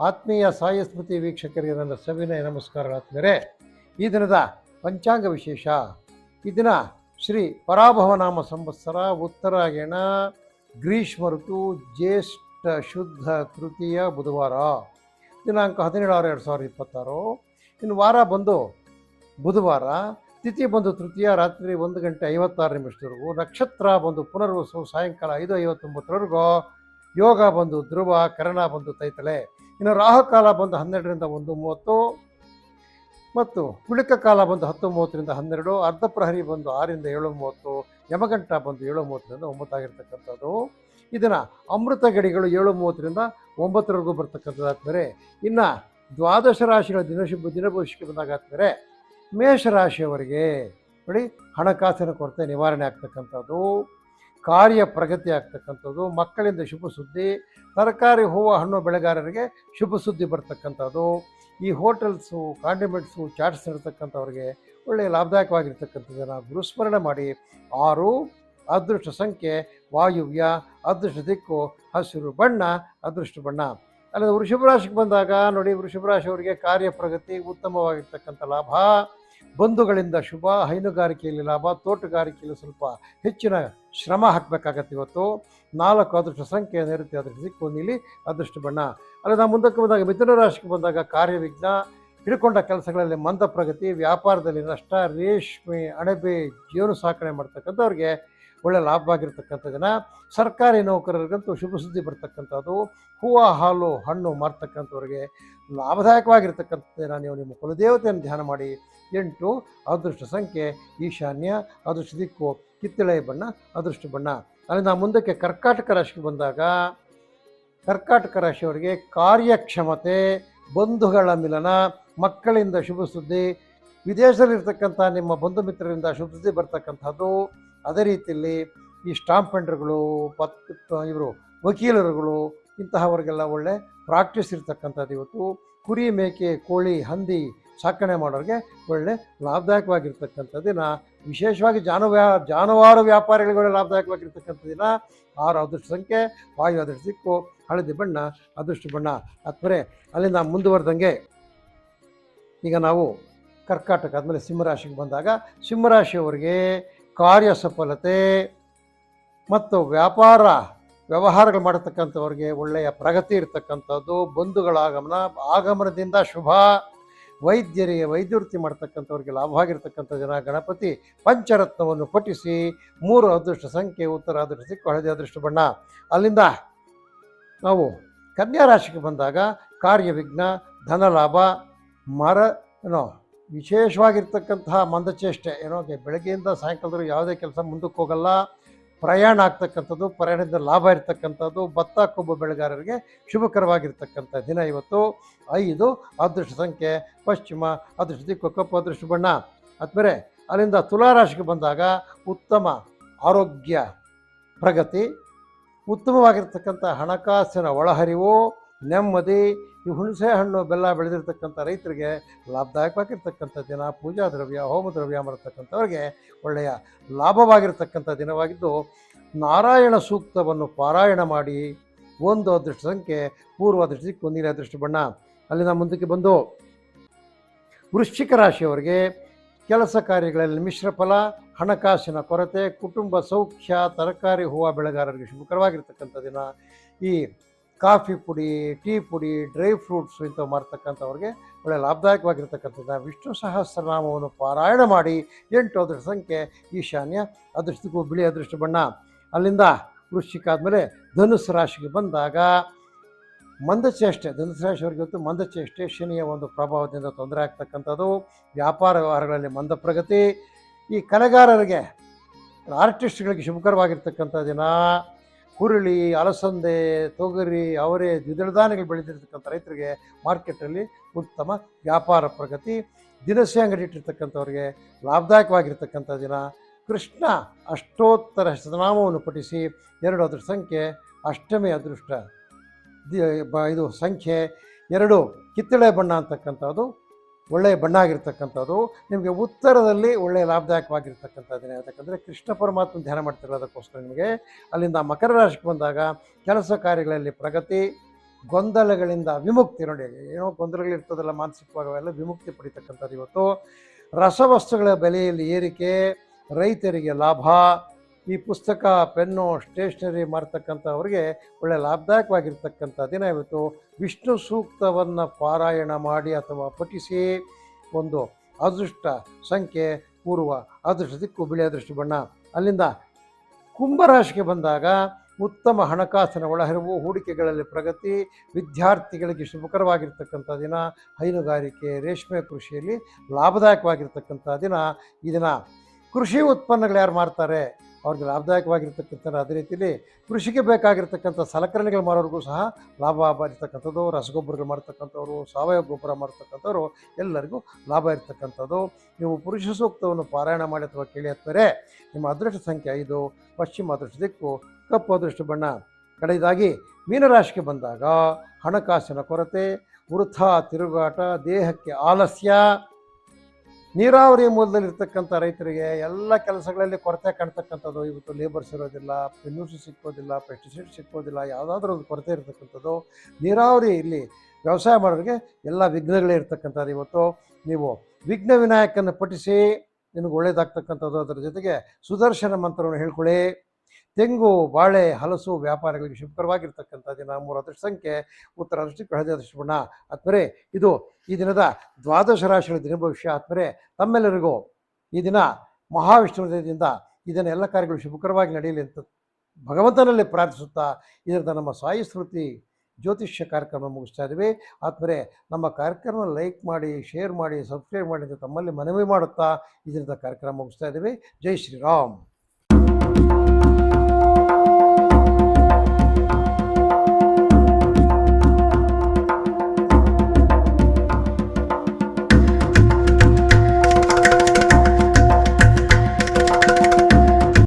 ಆತ್ಮೀಯ ಸಾಯಿ ಸ್ಮೃತಿ ವೀಕ್ಷಕರಿಗೆ ನನ್ನ ಸವಿನಯ ನಮಸ್ಕಾರಗಳಾತ್ಮೀಯರೇ. ಈ ದಿನದ ಪಂಚಾಂಗ ವಿಶೇಷ. ಈ ದಿನ ಶ್ರೀ ಪರಾಭವನಾಮ ಸಂವತ್ಸರ, ಉತ್ತರಾಯಣ, ಗ್ರೀಷ್ಮ ಋತು, ಜ್ಯೇಷ್ಠ ಶುದ್ಧ ತೃತೀಯ, ಬುಧವಾರ, ದಿನಾಂಕ 17/6/2026. ಇನ್ನು ವಾರ ಬಂದು ಬುಧವಾರ, ತಿಥಿ ಬಂದು ತೃತೀಯ, ರಾತ್ರಿ 1:56 ನಕ್ಷತ್ರ ಬಂದು ಪುನರ್ವಸು, ಸಾಯಂಕಾಲ 5:59 ಯೋಗ ಬಂದು ಧ್ರುವ, ಕರಣ ಬಂದು ತೈತಳೆ. ಇನ್ನು ರಾಹುಕಾಲ ಬಂದು 12ರಿಂದ 1:30 ಮತ್ತು ಕುಳಿಕ ಕಾಲ ಬಂದು 10:30ರಿಂದ 12, ಅರ್ಧ ಪ್ರಹರಿ ಬಂದು 6ರಿಂದ 7:30, ಯಮಗಂಟ ಬಂದು 7:30ರಿಂದ 9 ಆಗಿರ್ತಕ್ಕಂಥದ್ದು. ಇದನ್ನು ಅಮೃತ ಗಡಿಗಳು 7:30ರಿಂದ 9 ಬರ್ತಕ್ಕಂಥದ್ದಾದ್ಮೇಲೆ ಇನ್ನು ದ್ವಾದಶ ರಾಶಿಗಳ ದಿನಭವಿಷ್ಯಕ್ಕೆ ಬಂದಾಗಾದ್ಮೇಲೆ ಮೇಷರಾಶಿಯವರಿಗೆ ನೋಡಿ, ಹಣಕಾಸಿನ ಕೊರತೆ ನಿವಾರಣೆ ಆಗ್ತಕ್ಕಂಥದ್ದು, ಕಾರ್ಯ ಪ್ರಗತಿ ಆಗ್ತಕ್ಕಂಥದ್ದು, ಮಕ್ಕಳಿಂದ ಶುಭ ಸುದ್ದಿ, ತರಕಾರಿ, ಹೂವು, ಹಣ್ಣು ಬೆಳೆಗಾರರಿಗೆ ಶುಭ ಸುದ್ದಿ ಬರ್ತಕ್ಕಂಥದ್ದು. ಈ ಹೋಟೆಲ್ಸು, ಕಾಂಡಿಮೆಂಟ್ಸು, ಚಾಟ್ಸ್ ಇರತಕ್ಕಂಥವ್ರಿಗೆ ಒಳ್ಳೆಯ ಲಾಭದಾಯಕವಾಗಿರ್ತಕ್ಕಂಥದ್ದನ್ನು ಗುರುಸ್ಮರಣೆ ಮಾಡಿ. 6 ಅದೃಷ್ಟ ಸಂಖ್ಯೆ ವಾಯುವ್ಯ, ಅದೃಷ್ಟ ದಿಕ್ಕು ಹಸಿರು ಬಣ್ಣ, ಅದೃಷ್ಟ ಬಣ್ಣ. ಅಲ್ಲದೆ ವೃಷಭ ರಾಶಿಗೆ ಬಂದಾಗ ನೋಡಿ, ವೃಷಭ ರಾಶಿಯವರಿಗೆ ಕಾರ್ಯ ಪ್ರಗತಿ, ಉತ್ತಮವಾಗಿರ್ತಕ್ಕಂಥ ಲಾಭ, ಬಂಧುಗಳಿಂದ ಶುಭ, ಹೈನುಗಾರಿಕೆಯಲ್ಲಿ ಲಾಭ, ತೋಟಗಾರಿಕೆಯಲ್ಲಿ ಸ್ವಲ್ಪ ಹೆಚ್ಚಿನ ಶ್ರಮ ಹಾಕಬೇಕಾಗತ್ತೆ ಇವತ್ತು. 4 ಅದೃಷ್ಟ ಸಂಖ್ಯೆ ನೈಋತ್ಯ, ಅದೃಷ್ಟ ದಿಕ್ಕು ನೀಲಿ, ಅದೃಷ್ಟ ಬಣ್ಣ. ಅಲ್ಲದೆ ನಾವು ಮುಂದಕ್ಕೆ ಬಂದಾಗ ಮಿಥುನ ರಾಶಿಗೆ ಬಂದಾಗ ಕಾರ್ಯವಿಘ್ನ, ಹಿಡ್ಕೊಂಡ ಕೆಲಸಗಳಲ್ಲಿ ಮಂದ ಪ್ರಗತಿ, ವ್ಯಾಪಾರದಲ್ಲಿ ನಷ್ಟ, ರೇಷ್ಮೆ, ಅಣಬೆ, ಜೀವನ ಸಾಕಣೆ ಮಾಡ್ತಕ್ಕಂಥವ್ರಿಗೆ ಒಳ್ಳೆ ಲಾಭವಾಗಿರ್ತಕ್ಕಂಥ ಜನ. ಸರ್ಕಾರಿ ನೌಕರರಿಗಂತೂ ಶುಭ ಸುದ್ದಿ ಬರ್ತಕ್ಕಂಥದ್ದು. ಹೂವು, ಹಾಲು, ಹಣ್ಣು ಮಾರ್ತಕ್ಕಂಥವ್ರಿಗೆ ಲಾಭದಾಯಕವಾಗಿರ್ತಕ್ಕಂಥ ಜನ. ನೀವು ನಿಮ್ಮ ಕುಲದೇವತೆಯನ್ನು ಧ್ಯಾನ ಮಾಡಿ. 8 ಅದೃಷ್ಟ ಸಂಖ್ಯೆ ಈಶಾನ್ಯ, ಅದೃಷ್ಟ ದಿಕ್ಕು ಕಿತ್ತಳೆ ಬಣ್ಣ, ಅದೃಷ್ಟ ಬಣ್ಣ. ಅಲ್ಲಿಂದ ಮುಂದಕ್ಕೆ ಕರ್ಕಾಟಕ ರಾಶಿಗೆ ಬಂದಾಗ ಕರ್ಕಾಟಕ ರಾಶಿಯವರಿಗೆ ಕಾರ್ಯಕ್ಷಮತೆ, ಬಂಧುಗಳ ಮಿಲನ, ಮಕ್ಕಳಿಂದ ಶುಭ ಸುದ್ದಿ, ವಿದೇಶದಲ್ಲಿರ್ತಕ್ಕಂಥ ನಿಮ್ಮ ಬಂಧು ಮಿತ್ರರಿಂದ ಶುಭ ಸುದ್ದಿ ಬರ್ತಕ್ಕಂಥದ್ದು. ಅದೇ ರೀತಿಯಲ್ಲಿ ಈ ಸ್ಟಾಂಪ್ ಪೆಂಡರ್ಗಳು, ಇವರು ವಕೀಲರುಗಳು, ಇಂತಹವರಿಗೆಲ್ಲ ಒಳ್ಳೆ ಪ್ರಾಕ್ಟೀಸ್ ಇರ್ತಕ್ಕಂಥದ್ದು ಇವತ್ತು. ಕುರಿ, ಮೇಕೆ, ಕೋಳಿ, ಹಂದಿ ಸಾಕಣೆ ಮಾಡೋರಿಗೆ ಒಳ್ಳೆ ಲಾಭದಾಯಕವಾಗಿರ್ತಕ್ಕಂಥ ದಿನ. ವಿಶೇಷವಾಗಿ ಜಾನುವಾರು ವ್ಯಾಪಾರಿಗಳಿಗೆ ಲಾಭದಾಯಕವಾಗಿರ್ತಕ್ಕಂಥ ದಿನ. 6 ಅದೃಷ್ಟ ಸಂಖ್ಯೆ ವಾಯು, ಅದೃಷ್ಟ ದಿಕ್ಕು ಹಳದಿ ಬಣ್ಣ, ಅದೃಷ್ಟ ಬಣ್ಣ. ಆದ್ಮೇಲೆ ಅಲ್ಲಿಂದ ಮುಂದುವರೆದಂಗೆ ಈಗ ನಾವು ಕರ್ಕಾಟಕ ಆದಮೇಲೆ ಸಿಂಹರಾಶಿಗೆ ಬಂದಾಗ ಸಿಂಹರಾಶಿಯವರಿಗೆ ಕಾರ್ಯ ಸಫಲತೆ ಮತ್ತು ವ್ಯವಹಾರಗಳು ಮಾಡತಕ್ಕಂಥವ್ರಿಗೆ ಒಳ್ಳೆಯ ಪ್ರಗತಿ ಇರತಕ್ಕಂಥದ್ದು. ಬಂಧುಗಳ ಆಗಮನದಿಂದ ಶುಭ, ವೈದ್ಯರಿಗೆ ವೈದ್ಯವೃತ್ತಿ ಮಾಡ್ತಕ್ಕಂಥವ್ರಿಗೆ ಲಾಭವಾಗಿರ್ತಕ್ಕಂಥ ಜನ. ಗಣಪತಿ ಪಂಚರತ್ನವನ್ನು ಪಠಿಸಿ. 3 ಅದೃಷ್ಟ ಸಂಖ್ಯೆ ಉತ್ತರ, ಅದೃಷ್ಟ ದಿಕ್ಕು ಹಳದಿ, ಅದೃಷ್ಟ ಬಣ್ಣ. ಅಲ್ಲಿಂದ ನಾವು ಕನ್ಯಾ ರಾಶಿಗೆ ಬಂದಾಗ ಕಾರ್ಯವಿಘ್ನ, ಧನಲಾಭ, ವಿಶೇಷವಾಗಿರ್ತಕ್ಕಂತಹ ಮಂದಚೇಷ್ಟೆ, ಬೆಳಗ್ಗೆಯಿಂದ ಸಾಯಂಕಾಲದವರೆಗೂ ಯಾವುದೇ ಕೆಲಸ ಮುಂದಕ್ಕೆ ಹೋಗಲ್ಲ, ಪ್ರಯಾಣ ಆಗ್ತಕ್ಕಂಥದ್ದು, ಪ್ರಯಾಣದಿಂದ ಲಾಭ ಇರ್ತಕ್ಕಂಥದ್ದು. ಭತ್ತ, ಕೊಬ್ಬು ಬೆಳೆಗಾರರಿಗೆ ಶುಭಕರವಾಗಿರ್ತಕ್ಕಂಥ ದಿನ ಇವತ್ತು. 5 ಅದೃಷ್ಟ ಸಂಖ್ಯೆ ಪಶ್ಚಿಮ, ಅದೃಷ್ಟ ದಿಕ್ಕು ಕಪ್ಪು, ಅದೃಷ್ಟ ಬಣ್ಣ. ಆದ್ಮೇಲೆ ಅಲ್ಲಿಂದ ತುಲಾರಾಶಿಗೆ ಬಂದಾಗ ಉತ್ತಮ ಆರೋಗ್ಯ, ಪ್ರಗತಿ, ಉತ್ತಮವಾಗಿರ್ತಕ್ಕಂಥ ಹಣಕಾಸಿನ ಒಳಹರಿವು, ನೆಮ್ಮದಿ. ಈ ಹುಣಸೆ ಹಣ್ಣು, ಬೆಲ್ಲ ಬೆಳೆದಿರ್ತಕ್ಕಂಥ ರೈತರಿಗೆ ಲಾಭದಾಯಕವಾಗಿರ್ತಕ್ಕಂಥ ದಿನ. ಪೂಜಾ ದ್ರವ್ಯ, ಹೋಮ ದ್ರವ್ಯ ಮಾಡತಕ್ಕಂಥವ್ರಿಗೆ ಒಳ್ಳೆಯ ಲಾಭವಾಗಿರ್ತಕ್ಕಂಥ ದಿನವಾಗಿದ್ದು, ನಾರಾಯಣ ಸೂಕ್ತವನ್ನು ಪಾರಾಯಣ ಮಾಡಿ. 1 ಅದೃಷ್ಟ ಸಂಖ್ಯೆ ಪೂರ್ವ, ಅದೃಷ್ಟ ದಿಕ್ಕು ನೀಲಿ, ಅದೃಷ್ಟ ಬಣ್ಣ. ಅಲ್ಲಿಂದ ಮುಂದಕ್ಕೆ ಬಂದು ವೃಶ್ಚಿಕ ರಾಶಿಯವರಿಗೆ ಕೆಲಸ ಕಾರ್ಯಗಳಲ್ಲಿ ಮಿಶ್ರ ಫಲ, ಹಣಕಾಸಿನ ಕೊರತೆ, ಕುಟುಂಬ ಸೌಖ್ಯ, ತರಕಾರಿ, ಹೂವು ಬೆಳೆಗಾರರಿಗೆ ಶುಭಕರವಾಗಿರ್ತಕ್ಕಂಥ ದಿನ. ಈ ಕಾಫಿ ಪುಡಿ, ಟೀ ಪುಡಿ, ಡ್ರೈ ಫ್ರೂಟ್ಸು ಇಂಥವು ಮಾರ್ತಕ್ಕಂಥವ್ರಿಗೆ ಒಳ್ಳೆಯ ಲಾಭದಾಯಕವಾಗಿರ್ತಕ್ಕಂಥದ್ದು. ವಿಷ್ಣು ಸಹಸ್ರನಾಮವನ್ನು ಪಾರಾಯಣ ಮಾಡಿ. 8 ಅದೃಷ್ಟ ಸಂಖ್ಯೆ ಈಶಾನ್ಯ, ಅದೃಷ್ಟಕ್ಕೂ ಬಿಳಿ, ಅದೃಷ್ಟ ಬಣ್ಣ. ಅಲ್ಲಿಂದ ವೃಶ್ಚಿಕ ಆದಮೇಲೆ ಧನುಸ್ಸು ರಾಶಿಗೆ ಬಂದಾಗ ಮಂದಚೇಷ್ಟೆ, ಧನುಸ್ಸು ರಾಶಿಯವರಿಗೆ ಇವತ್ತು ಮಂದಚೇಷ್ಟೆ, ಶನಿಯ ಒಂದು ಪ್ರಭಾವದಿಂದ ತೊಂದರೆ ಆಗ್ತಕ್ಕಂಥದ್ದು. ವ್ಯಾಪಾರ ವ್ಯವಹಾರಗಳಲ್ಲಿ ಮಂದ ಪ್ರಗತಿ. ಈ ಕಲೆಗಾರರಿಗೆ, ಆರ್ಟಿಸ್ಟ್ಗಳಿಗೆ ಶುಭಕರವಾಗಿರ್ತಕ್ಕಂಥ ದಿನ. ಹುರುಳಿ, ಅಲಸಂದೆ, ತೊಗರಿ, ಅವರೆ, ದ್ವಿದಳ ಧಾನ್ಯಗಳು ಬೆಳೆದಿರ್ತಕ್ಕಂಥ ರೈತರಿಗೆ ಮಾರ್ಕೆಟಲ್ಲಿ ಉತ್ತಮ ವ್ಯಾಪಾರ ಪ್ರಗತಿ. ದಿನಸಿ ಅಂಗಡಿ ಇಟ್ಟಿರ್ತಕ್ಕಂಥವ್ರಿಗೆ ಲಾಭದಾಯಕವಾಗಿರ್ತಕ್ಕಂಥ ದಿನ. ಕೃಷ್ಣ ಅಷ್ಟೋತ್ತರ ಶತನಾಮವನ್ನು ಪಠಿಸಿ. 2 ಅದೃಷ್ಟ ಸಂಖ್ಯೆ ಅಷ್ಟಮಿ, ಅದೃಷ್ಟ ಇದು ಸಂಖ್ಯೆ 2 ಕಿತ್ತಳೆ ಬಣ್ಣ ಅಂತಕ್ಕಂಥದ್ದು ಒಳ್ಳೆಯ ಬಣ್ಣ ಆಗಿರ್ತಕ್ಕಂಥದ್ದು. ನಿಮಗೆ ಉತ್ತರದಲ್ಲಿ ಒಳ್ಳೆಯ ಲಾಭದಾಯಕವಾಗಿರ್ತಕ್ಕಂಥ ದಿನ. ಯಾಕಂದರೆ ಕೃಷ್ಣ ಪರಮಾತ್ಮ ಧ್ಯಾನ ಮಾಡ್ತಿರೋದಕ್ಕೋಸ್ಕರ ನಿಮಗೆ. ಅಲ್ಲಿಂದ ಮಕರ ರಾಶಿಗೆ ಬಂದಾಗ ಕೆಲಸ ಕಾರ್ಯಗಳಲ್ಲಿ ಪ್ರಗತಿ, ಗೊಂದಲಗಳಿಂದ ವಿಮುಕ್ತಿ. ನೋಡಿ, ಏನೋ ಗೊಂದಲಗಳಿರ್ತದಲ್ಲ ಮಾನಸಿಕವಾಗಿ, ಅವೆಲ್ಲ ವಿಮುಕ್ತಿ ಪಡಿತಕ್ಕಂಥದ್ದು ಇವತ್ತು. ರಸವಸ್ತುಗಳ ಬೆಲೆಯಲ್ಲಿ ಏರಿಕೆ, ರೈತರಿಗೆ ಲಾಭ. ಈ ಪುಸ್ತಕ, ಪೆನ್ನು, ಸ್ಟೇಷನರಿ ಮಾರ್ತಕ್ಕಂಥವ್ರಿಗೆ ಒಳ್ಳೆ ಲಾಭದಾಯಕವಾಗಿರ್ತಕ್ಕಂಥ ದಿನ ಇವತ್ತು. ವಿಷ್ಣು ಸೂಕ್ತವನ್ನು ಪಾರಾಯಣ ಮಾಡಿ ಅಥವಾ ಪಠಿಸಿ. ಒಂದು ಅದೃಷ್ಟ ಸಂಖ್ಯೆ ಪೂರ್ವ, ಅದೃಷ್ಟ ದಿಕ್ಕು ಬಿಳಿ, ಅದೃಷ್ಟ ಬಣ್ಣ. ಅಲ್ಲಿಂದ ಕುಂಭರಾಶಿಗೆ ಬಂದಾಗ ಉತ್ತಮ ಹಣಕಾಸಿನ ಒಳಹರಿವು, ಹೂಡಿಕೆಗಳಲ್ಲಿ ಪ್ರಗತಿ, ವಿದ್ಯಾರ್ಥಿಗಳಿಗೆ ಶುಭಕರವಾಗಿರ್ತಕ್ಕಂಥ ದಿನ. ಹೈನುಗಾರಿಕೆ, ರೇಷ್ಮೆ ಕೃಷಿಯಲ್ಲಿ ಲಾಭದಾಯಕವಾಗಿರ್ತಕ್ಕಂಥ ದಿನ. ಈ ದಿನ ಕೃಷಿ ಉತ್ಪನ್ನಗಳು ಯಾರು ಮಾರ್ತಾರೆ ಅವ್ರಿಗೆ ಲಾಭದಾಯಕವಾಗಿರ್ತಕ್ಕಂಥ. ಅದೇ ರೀತಿಯಲ್ಲಿ ಕೃಷಿಗೆ ಬೇಕಾಗಿರ್ತಕ್ಕಂಥ ಸಲಕರಣೆಗಳು ಮಾರೋರಿಗೂ ಸಹ ಲಾಭ ಇರ್ತಕ್ಕಂಥದ್ದು. ರಸಗೊಬ್ಬರಗಳು ಮಾಡ್ತಕ್ಕಂಥವ್ರು, ಸಾವಯವ ಗೊಬ್ಬರ ಮಾಡ್ತಕ್ಕಂಥವ್ರು ಎಲ್ಲರಿಗೂ ಲಾಭ ಇರ್ತಕ್ಕಂಥದ್ದು. ನೀವು ಪುರುಷ ಸೂಕ್ತವನ್ನು ಪಾರಾಯಣ ಮಾಡಿ ಅಥವಾ ಕೇಳಿ ಹತ್ತಿದರೆ. ನಿಮ್ಮ ಅದೃಷ್ಟ ಸಂಖ್ಯೆ 5, ಪಶ್ಚಿಮ ಅದೃಷ್ಟ ದಿಕ್ಕು, ಕಪ್ಪು ಅದೃಷ್ಟ ಬಣ್ಣ. ಕಡೆಯದಾಗಿ ಮೀನರಾಶಿಗೆ ಬಂದಾಗ ಹಣಕಾಸಿನ ಕೊರತೆ, ವೃಥಾ ತಿರುಗಾಟ, ದೇಹಕ್ಕೆ ಆಲಸ್ಯ. ನೀರಾವರಿ ಮೂಲದಲ್ಲಿರ್ತಕ್ಕಂಥ ರೈತರಿಗೆ ಎಲ್ಲ ಕೆಲಸಗಳಲ್ಲಿ ಕೊರತೆ ಕಾಣ್ತಕ್ಕಂಥದ್ದು. ಇವತ್ತು ಲೇಬರ್ಸ್ ಇರೋದಿಲ್ಲ, ಪೆನ್ಯೂಸ್ ಸಿಕ್ಕೋದಿಲ್ಲ, ಪೆಸ್ಟಿಸೈಡ್ ಸಿಕ್ಕೋದಿಲ್ಲ, ಯಾವುದಾದ್ರೂ ಒಂದು ಕೊರತೆ ಇರತಕ್ಕಂಥದ್ದು. ನೀರಾವರಿ ಇಲ್ಲಿ ವ್ಯವಸಾಯ ಮಾಡೋರಿಗೆ ಎಲ್ಲ ವಿಘ್ನಗಳೇ ಇರ್ತಕ್ಕಂಥದ್ದು. ಇವತ್ತು ನೀವು ವಿಘ್ನ ವಿನಾಯಕನ ಪಠಿಸಿ, ನಿಮಗೆ ಒಳ್ಳೇದಾಗ್ತಕ್ಕಂಥದ್ದು. ಅದರ ಜೊತೆಗೆ ಸುದರ್ಶನ ಮಂತ್ರವನ್ನು ಹೇಳ್ಕೊಳ್ಳಿ. ತೆಂಗು, ಬಾಳೆ, ಹಲಸು ವ್ಯಾಪಾರಿಗಳಿಗೆ ಶುಭಕರವಾಗಿರ್ತಕ್ಕಂಥ ದಿನ. 3 ಅದೃಷ್ಟ ಸಂಖ್ಯೆ ಉತ್ತರ ಅದೃಷ್ಟಕ್ಕೆ ಹಳದಿ ಅದೃಷ್ಟ ಬಣ್ಣ. ಆತ್ಮರೆ, ಇದು ಈ ದಿನದ ದ್ವಾದಶ ರಾಶಿಗಳ ದಿನ ಭವಿಷ್ಯ. ಆತ್ಮರೆ, ತಮ್ಮೆಲ್ಲರಿಗೂ ಈ ದಿನ ಮಹಾವಿಷ್ಣು ಹೃದಯದಿಂದ ಈ ದಿನ ಎಲ್ಲ ಕಾರ್ಯಗಳು ಶುಭಕರವಾಗಿ ನಡೆಯಲಿ ಅಂತ ಭಗವಂತನಲ್ಲಿ ಪ್ರಾರ್ಥಿಸುತ್ತಾ ಇದರಿಂದ ನಮ್ಮ ಸಾಯಿ ಸ್ಮೃತಿ ಜ್ಯೋತಿಷ್ಯ ಕಾರ್ಯಕ್ರಮ ಮುಗಿಸ್ತಾ ಇದ್ದೀವಿ. ಆತ್ಮರೆ, ನಮ್ಮ ಕಾರ್ಯಕ್ರಮ ಲೈಕ್ ಮಾಡಿ, ಶೇರ್ ಮಾಡಿ, ಸಬ್ಸ್ಕ್ರೈಬ್ ಮಾಡಿ ಅಂತ ತಮ್ಮಲ್ಲಿ ಮನವಿ ಮಾಡುತ್ತಾ ಇದರಿಂದ ಕಾರ್ಯಕ್ರಮ ಮುಗಿಸ್ತಾ ಇದ್ದೀವಿ. ಜೈ ಶ್ರೀರಾಮ್.